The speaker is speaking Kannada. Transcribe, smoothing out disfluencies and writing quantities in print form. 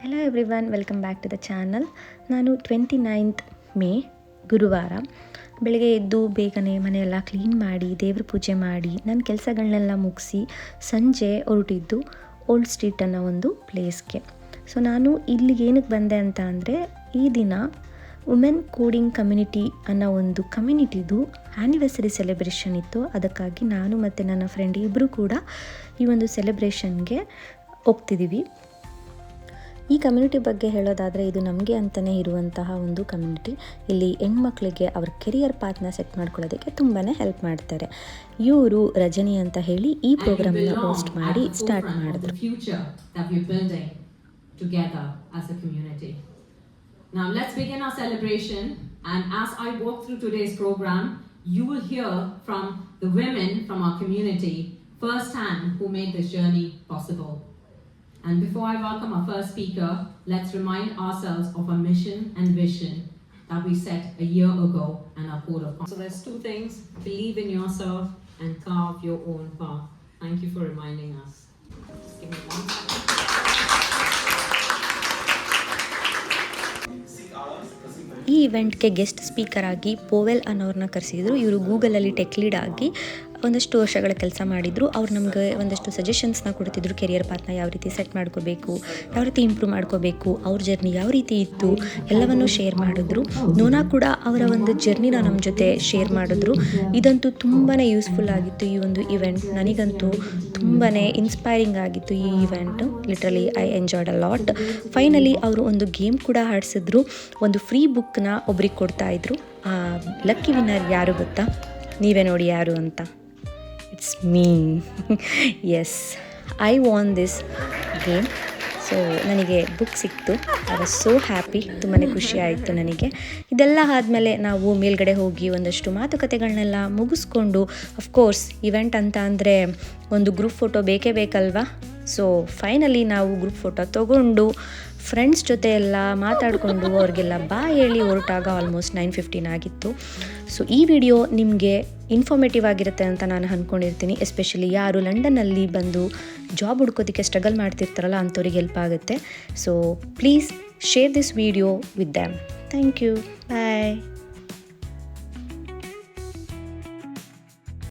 Hello everyone, welcome back to the channel. ನಾನು 29th ಮೇ ಗುರುವಾರ ಬೆಳಗ್ಗೆ ಎದ್ದು ಬೇಗನೆ ಮನೆಯೆಲ್ಲ ಕ್ಲೀನ್ ಮಾಡಿ ದೇವ್ರ ಪೂಜೆ ಮಾಡಿ ನನ್ನ ಕೆಲಸಗಳನ್ನೆಲ್ಲ ಮುಗಿಸಿ ಸಂಜೆ ಹೊರಟಿದ್ದು ಓಲ್ಡ್ ಸ್ಟ್ರೀಟ್ ಅನ್ನೋ ಒಂದು ಪ್ಲೇಸ್ಗೆ. ಸೊ ನಾನು ಇಲ್ಲಿಗೆ ಏನಕ್ಕೆ ಬಂದೆ ಅಂತ ಅಂದರೆ, ಈ ದಿನ ವುಮೆನ್ ಕೋಡಿಂಗ್ ಕಮ್ಯುನಿಟಿ ಅನ್ನೋ ಒಂದು ಕಮ್ಯುನಿಟಿದು ಆ್ಯನಿವರ್ಸರಿ ಸೆಲೆಬ್ರೇಷನ್ ಇತ್ತು. ಅದಕ್ಕಾಗಿ ನಾನು ಮತ್ತು ನನ್ನ ಫ್ರೆಂಡ್ ಇಬ್ಬರು ಕೂಡ ಈ ಒಂದು ಸೆಲೆಬ್ರೇಷನ್ಗೆ ಹೋಗ್ತಿದ್ದೀವಿ. ಈ ಕಮ್ಯುನಿಟಿ ಬಗ್ಗೆ ಹೇಳೋದಾದರೆ, ಇದು ನಮಗೆ ಅಂತಲೇ ಇರುವಂತಹ ಒಂದು ಕಮ್ಯುನಿಟಿ. ಇಲ್ಲಿ ಹೆಣ್ಮಕ್ಳಿಗೆ ಅವ್ರ ಕೆರಿಯರ್ ಪಾತ್ನ ಸೆಟ್ ಮಾಡ್ಕೊಳ್ಳೋದಕ್ಕೆ ತುಂಬಾ ಹೆಲ್ಪ್ ಮಾಡ್ತಾರೆ. ಇವರು ರಜನಿ ಅಂತ ಹೇಳಿ ಈ ಪ್ರೋಗ್ರಾಮ್ನ ಹೋಸ್ಟ್ ಮಾಡಿ ಸ್ಟಾರ್ಟ್ ಮಾಡಿದ್ರು. Now let's begin our celebration, and as I walk through today's program, you will hear from the women from our community firsthand who made this journey possible. And before I welcome our first speaker, let's remind ourselves of our mission and vision that we set a year ago and our code of conduct. So there's two things: believe in yourself and carve your own path. Thank you for reminding us. Just give me 1 second. ಈ ಇವೆಂಟ್ಗೆ ಗೆಸ್ಟ್ ಸ್ಪೀಕರ್ ಆಗಿ ಪೋವೆಲ್ ಅನ್ನೋರನ್ನ ಕರೆಸಿದ್ರು. ಇವರು ಗೂಗಲಲ್ಲಿ ಟೆಕ್ ಲೀಡ್ ಆಗಿ ಒಂದಷ್ಟು ವರ್ಷಗಳ ಕೆಲಸ ಮಾಡಿದರು. ಅವ್ರು ನಮಗೆ ಒಂದಷ್ಟು ಸಜೆಷನ್ಸ್ನ ಕೊಡ್ತಿದ್ರು. ಕೆರಿಯರ್ ಪಾತ್ನ ಯಾವ ರೀತಿ ಸೆಟ್ ಮಾಡ್ಕೋಬೇಕು, ಯಾವ ರೀತಿ ಇಂಪ್ರೂವ್ ಮಾಡ್ಕೋಬೇಕು, ಅವ್ರ ಜರ್ನಿ ಯಾವ ರೀತಿ ಇತ್ತು ಎಲ್ಲವನ್ನು ಶೇರ್ ಮಾಡಿದ್ರು. ನೋನಾ ಕೂಡ ಅವರ ಒಂದು ಜರ್ನಿನ ನಮ್ಮ ಜೊತೆ ಶೇರ್ ಮಾಡಿದ್ರು. ಇದಂತೂ ತುಂಬಾ ಯೂಸ್ಫುಲ್ ಆಗಿತ್ತು ಈ ಒಂದು ಇವೆಂಟ್. ನನಗಂತೂ ತುಂಬಾ ಇನ್ಸ್ಪೈರಿಂಗ್ ಆಗಿತ್ತು ಈ event. Literally I enjoyed a lot. Finally ಅವರು ಒಂದು ಗೇಮ್ ಕೂಡ ಆಡಿಸಿದ್ರು. ಒಂದು ಫ್ರೀ ಬುಕ್ನ ಒಬ್ರಿಗೆ ಕೊಡ್ತಾಯಿದ್ರು. ಲಕ್ಕಿ ವಿನ್ನರ್ ಯಾರು ಗೊತ್ತಾ? ನೀವೇ ನೋಡಿ ಯಾರು ಅಂತ. It's me. Yes, I won this game. So ನನಗೆ ಬುಕ್ ಸಿಕ್ತು. I was so happy. ತುಂಬಾ ಖುಷಿ ಆಯಿತು ನನಗೆ. ಇದೆಲ್ಲ ಆದಮೇಲೆ ನಾವು ಮೇಲ್ಗಡೆ ಹೋಗಿ ಒಂದಷ್ಟು ಮಾತುಕತೆಗಳನ್ನೆಲ್ಲ ಮುಗಿಸ್ಕೊಂಡು, ಅಫ್ಕೋರ್ಸ್ ಇವೆಂಟ್ ಅಂತ ಅಂದರೆ ಒಂದು ಗ್ರೂಪ್ ಫೋಟೋ ಬೇಕೇ ಬೇಕಲ್ವಾ. ಸೊ ಫೈನಲಿ ನಾವು ಗ್ರೂಪ್ ಫೋಟೋ ತೊಗೊಂಡು ಫ್ರೆಂಡ್ಸ್ ಜೊತೆ ಎಲ್ಲ ಮಾತಾಡಿಕೊಂಡು ಅವ್ರಿಗೆಲ್ಲ ಬಾಯ್ ಹೇಳಿ ಹೊರಟಾಗ ಆಲ್ಮೋಸ್ಟ್ 9:15 ಆಗಿತ್ತು. ಸೊ ಈ ವಿಡಿಯೋ ನಿಮಗೆ ಇನ್ಫಾರ್ಮೇಟಿವ್ ಆಗಿರುತ್ತೆ ಅಂತ ನಾನು ಅಂದ್ಕೊಂಡಿರ್ತೀನಿ. ಎಸ್ಪೆಷಲಿ ಯಾರು ಲಂಡನ್ನಲ್ಲಿ ಬಂದು ಜಾಬ್ ಹುಡ್ಕೋದಕ್ಕೆ ಸ್ಟ್ರಗಲ್ ಮಾಡ್ತಿರ್ತಾರಲ್ಲ, ಅಂಥವ್ರಿಗೆ ಹೆಲ್ಪ್ ಆಗುತ್ತೆ. So please share this video with them. Thank you. Bye.